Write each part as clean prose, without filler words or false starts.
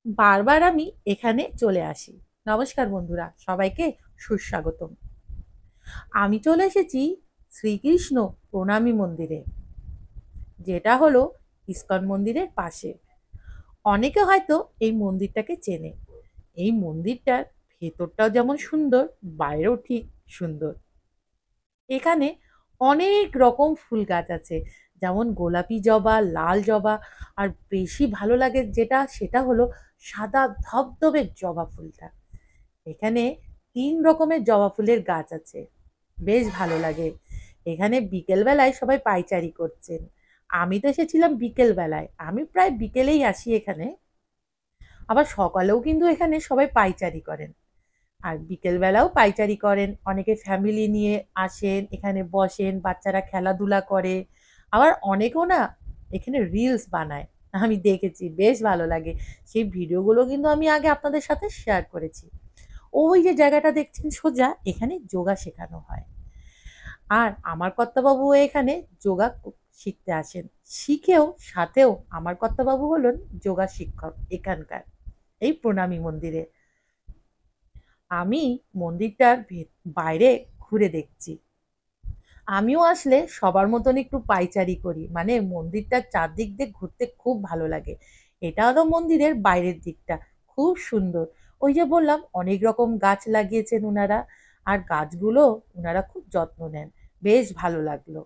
বারবার আমি এখানে চলে আসি। নমস্কার বন্ধুরা, সবাইকে সুস্বাগতম। আমি চলে এসেছি শ্রীকৃষ্ণ প্রণামী মন্দিরে, যেটা হলো ইস্কন মন্দিরের পাশে। অনেকে হয়তো এই মন্দিরটাকে চেনে। এই মন্দিরটার ভেতরটাও যেমন সুন্দর, বাইরেও ঠিক সুন্দর। এখানে অনেক রকম ফুল গাছ আছে, যেমন গোলাপি জবা, লাল জবা, আর বেশি ভালো লাগে যেটা সেটা হলো সাদা ধবধবে জবা ফুলটা। এখানে ৩ রকমের জবা ফুলের গাছ আছে। বেশ ভালো লাগে। এখানে বিকেল বেলায় সবাই পায়চারি করছেন। আমি তো এসেছিলাম বিকেল বেলায়। আমি প্রায় বিকেলেই আসি এখানে। আবার সকালেও কিন্তু এখানে সবাই পায়চারি করেন। আর বিকেল বেলাও পায়চারি করেন। অনেকে ফ্যামিলি নিয়ে আসেন, এখানে বসেন, বাচ্চারা খেলাধুলা করে। আবার অনেকেও না এখানে রিলস বানায়। আমি দেখেছি, বেশ ভালো লাগে। সেই ভিডিওগুলো কিন্তু আমি আগে আপনাদের সাথে শেয়ার করেছি। ওই যে জায়গাটা দেখছেন সোজা, এখানে যোগা শেখানো হয়। আর আমার কর্তাবাবু এখানে যোগা শিখতে আসেন। শিখেও সাথেও আমার কর্তাবাবু হলেন যোগা শিক্ষক এখানকার, এই প্রণামী মন্দিরে। আমি মন্দিরটার বাইরে ঘুরে দেখছি। আমিও আসলে সবার মতন একটু পায়চারি করি, মানে মন্দিরটার চারদিক দিয়ে ঘুরতে খুব ভালো লাগে। এটা হলো মন্দিরের বাইরের দিকটা, খুব সুন্দর। ওই যে বললাম অনেক রকম গাছ লাগিয়েছেন ওনারা, আর গাছগুলো ওনারা খুব যত্ন নেন। বেশ ভালো লাগলো।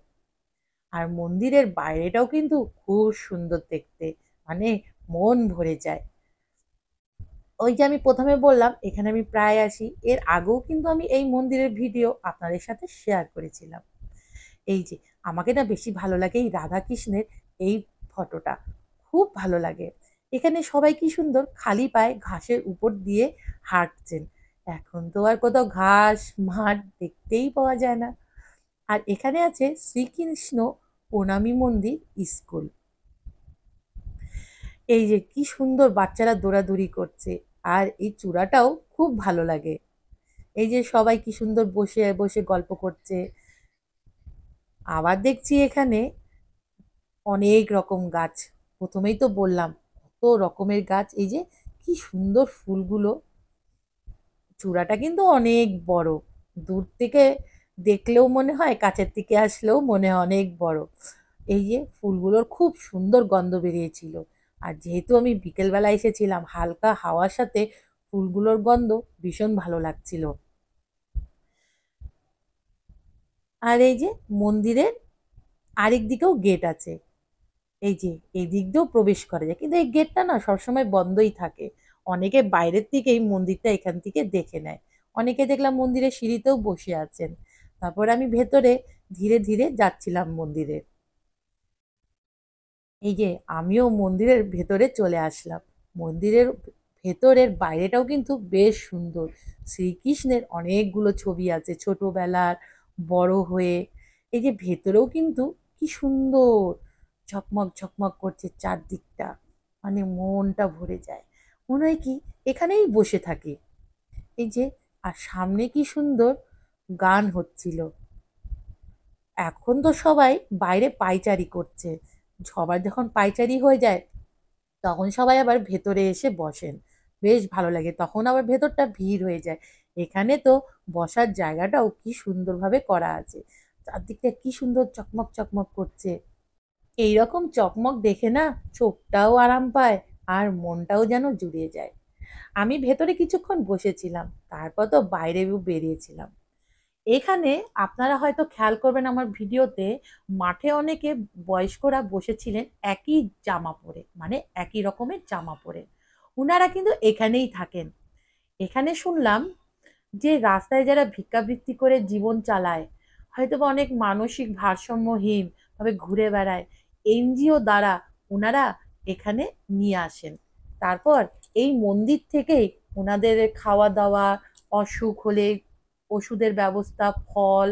আর মন্দিরের বাইরেটাও কিন্তু খুব সুন্দর দেখতে, মানে মন ভরে যায়। ওই যে আমি প্রথমে বললাম এখানে আমি প্রায় আসি, এর আগেও কিন্তু আমি এই মন্দিরের ভিডিও আপনাদের সাথে শেয়ার করেছিলাম। এই যে আমাকে না বেশি ভালো লাগে এই রাধা কৃষ্ণের এই ফটোটা, খুব ভালো লাগে। এখানে সবাই কি সুন্দর খালি পায়ে ঘাসের উপর দিয়ে হাঁটছেন। এখন তো আর কোথাও ঘাস মাঠ দেখতেই পাওয়া যায় না। আর এখানে আছে শ্রীকৃষ্ণ প্রণামী মন্দির স্কুল। এই যে কি সুন্দর বাচ্চারা দৌড়াদৌড়ি করছে। আর এই চূড়াটাও খুব ভালো লাগে। এই যে সবাই কি সুন্দর বসে বসে গল্প করছে। আবার দেখছি এখানে অনেক রকম গাছ। প্রথমেই তো বললাম কত রকমের গাছ। এই যে কি সুন্দর ফুলগুলো। চূড়াটা কিন্তু অনেক বড়। দূর থেকে দেখলেও মনে হয়, কাছের থেকে আসলেও মনে হয় অনেক বড়। এই যে ফুলগুলোর খুব সুন্দর গন্ধ বেরিয়েছিল। আর যেহেতু আমি বিকেলবেলা এসেছিলাম, হালকা হাওয়ার সাথে ফুলগুলোর গন্ধ ভীষণ ভালো লাগছিল। আর এই যে মন্দিরের আরেক দিকেও গেট আছে। এই যে এই দিক দিয়েও প্রবেশ করা যায়, কিন্তু এই গেটটা না সবসময় বন্ধই থাকে। অনেকে বাইরের থেকে এই মন্দিরটা এখান থেকে দেখে নেয়। অনেকে দেখলাম মন্দিরের সিঁড়িতেও বসে আছেন। তারপর আমি ভেতরে ধীরে ধীরে যাচ্ছিলাম মন্দিরে। এই যে আমিও মন্দিরের ভেতরে চলে আসলাম। মন্দিরের ভেতরের বাইরেটাও কিন্তু বেশ সুন্দর। শ্রীকৃষ্ণের অনেকগুলো ছবি আছে, ছোটবেলার, বড় হয়ে। এই যে ভেতরেও কিন্তু কি সুন্দর ঝকমক ঝকমক করছে চারদিকটা, মানে মনটা ভরে যায়। মনে হয় কি এখানেই বসে থাকি। এই যে আর সামনে কি সুন্দর গান হচ্ছিল। এখন তো সবাই বাইরে পায়চারি করছে। সবার যখন পায়চারি হয়ে যায় তখন সবাই আবার ভেতরে এসে বসেন। বেশ ভালো লাগে, তখন আবার ভেতরটা ভিড় হয়ে যায়। এখানে তো বসার জায়গাটাও কি সুন্দরভাবে করা আছে। চারদিকটা কি সুন্দর চকমক চকমক করছে। এইরকম চকমক দেখে না চোখটাও আরাম পায়, আর মনটাও যেন জুড়িয়ে যায়। আমি ভেতরে কিছুক্ষণ বসেছিলাম, তারপর তো বাইরেও বেরিয়েছিলাম। এখানে আপনারা হয়তো খেয়াল করবেন আমার ভিডিওতে, মাঠে অনেকে বয়স্করা বসেছিলেন একই জামা পরে, মানে একই রকমের জামা পরে। উনারা কিন্তু এখানেই থাকেন। এখানে শুনলাম যে রাস্তায় যারা ভিক্ষাবৃত্তি করে জীবন চালায়, হয়তোবা অনেক মানসিক ভারসাম্যহীন ভাবে ঘুরে বেড়ায়, এনজিও দ্বারা ওনারা এখানে নিয়ে আসেন। তারপর এই মন্দির থেকেই ওনাদের খাওয়া দাওয়া, অসুখ হলে ওষুধের ব্যবস্থা, ফল,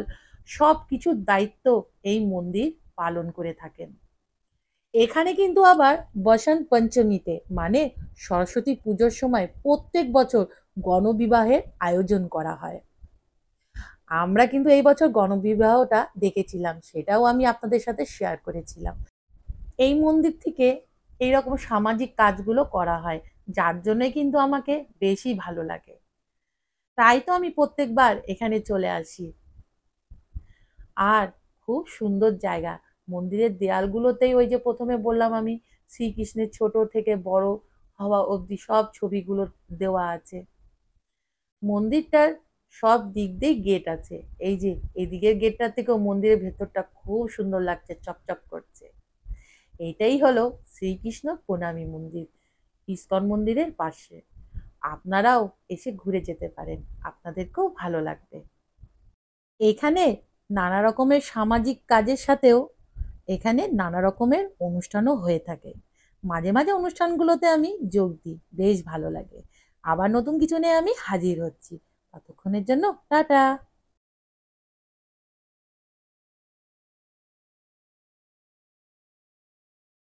সব কিছুর দায়িত্ব এই মন্দির পালন করে থাকেন। এখানে কিন্তু আবার বসন্ত পঞ্চমীতে, মানে সরস্বতী পুজোর সময় প্রত্যেক বছর গণবিবাহের আয়োজন করা হয়। আমরা কিন্তু এই বছর গণবিবাহটা দেখেছিলাম, সেটাও আমি আপনাদের সাথে শেয়ার করেছিলাম। এই মন্দির থেকে এইরকম সামাজিক কাজগুলো করা হয়। যার জন্যই কিন্তু আমাকে বেশি ভালো লাগে। তাই তো আমি প্রত্যেকবার এখানে চলে আসি। আর খুব সুন্দর জায়গা। মন্দিরের দেয়ালগুলোতেই ওই যে প্রথমে বললাম আমি, শ্রীকৃষ্ণের ছোট থেকে বড় হওয়া অবধি সব ছবিগুলো দেওয়া আছে। মন্দিরটার সব দিক দিয়েই গেট আছে। এই যে এদিকের গেটটা থেকেও মন্দিরের ভেতরটা খুব সুন্দর লাগছে, চকচক করছে। এইটাই হলো শ্রীকৃষ্ণ প্রণামী মন্দির, ইস্কন মন্দিরের পাশে। আপনারাও এসে ঘুরে যেতে পারেন, আপনাদেরকেও ভালো লাগবে। এখানে নানা রকমের সামাজিক কাজের সাথেও এখানে নানা রকমের অনুষ্ঠানও হয়ে থাকে। মাঝে মাঝে অনুষ্ঠানগুলোতে আমি যোগ দিই, বেশ ভালো লাগে। আবার নতুন কিছু নিয়ে আমি হাজির হচ্ছি। ততক্ষণের জন্য টাটা।